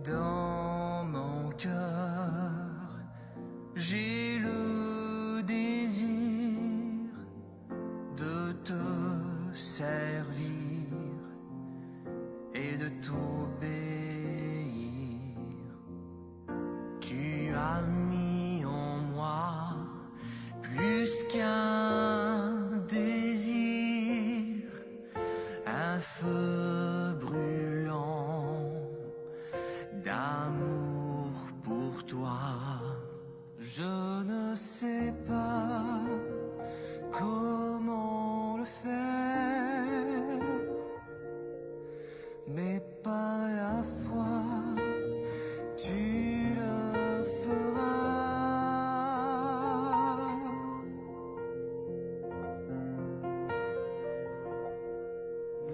Dans mon cœur, j'ai le désir de te servir et de t'obéir. Tu as mis en moi plus qu'un désir, un feu brûlant d'amour pour toi. Je ne sais pas comment le faire, mais par la foi tu le feras.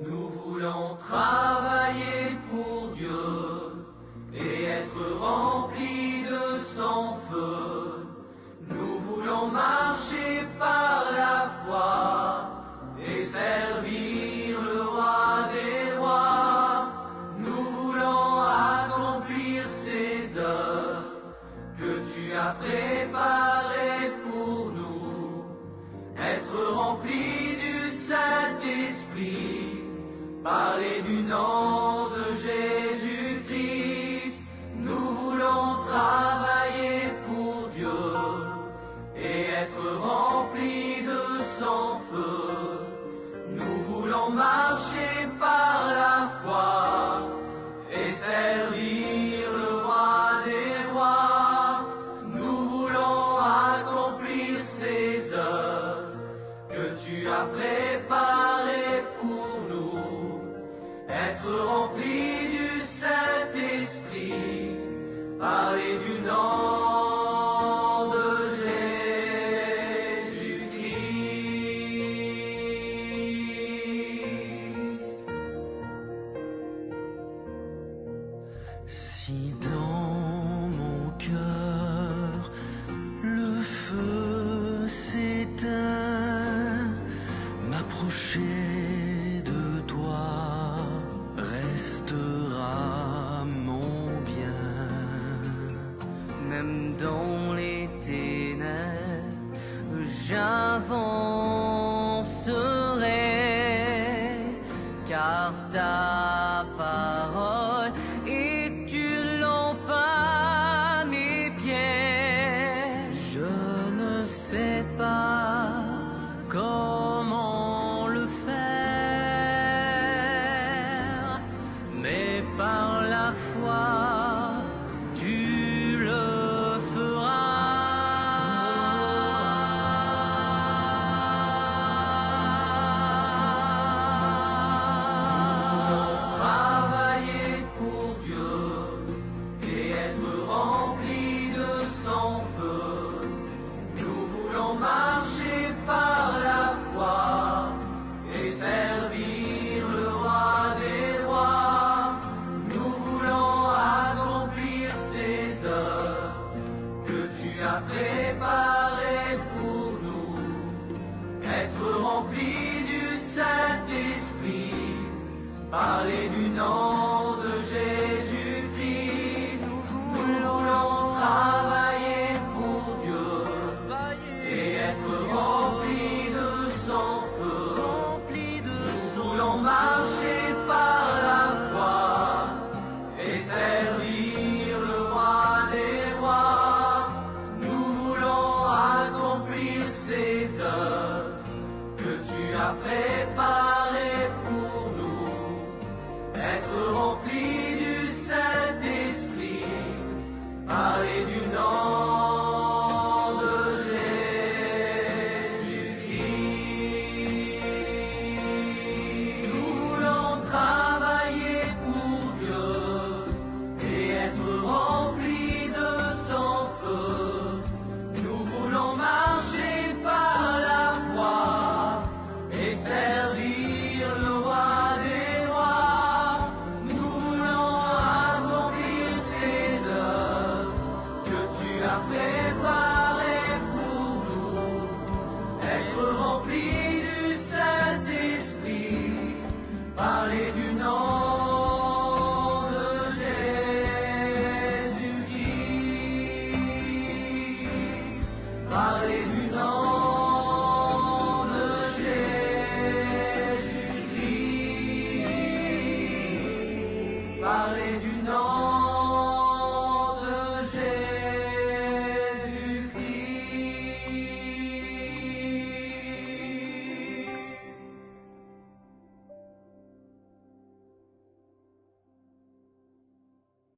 Nous voulons travailler pour Dieu et être remplis de son feu. Nous voulons marcher par la foi et servir le roi des rois. Nous voulons accomplir ces œuvres que tu as préparées pour nous. Être remplis du Saint-Esprit, parler du nom de Jésus-Christ. Nous voulons travailler pour Dieu et être remplis de son feu. Nous voulons marcher par la foi et servir le roi des rois. Nous voulons accomplir ces œuvres que tu as préparées pour nous. Être remplis du Saint-Esprit, parler du nom de Jésus-Christ. Si dans mon cœur le feu s'éteint, m'approcher de toi restera mon bien. Même dans les ténèbres, j'avancerai, car ta parole est une lampe à mes pieds. Je ne sais pas comment le faire, mais par la foi tu le feras. Travailler pour Dieu et être remplis de son feu. Nous voulons marcher par la foi et servir le roi des rois. Nous voulons accomplir ces œuvres que tu as préparées pour nous. Être remplis du Saint-Esprit, parler du nom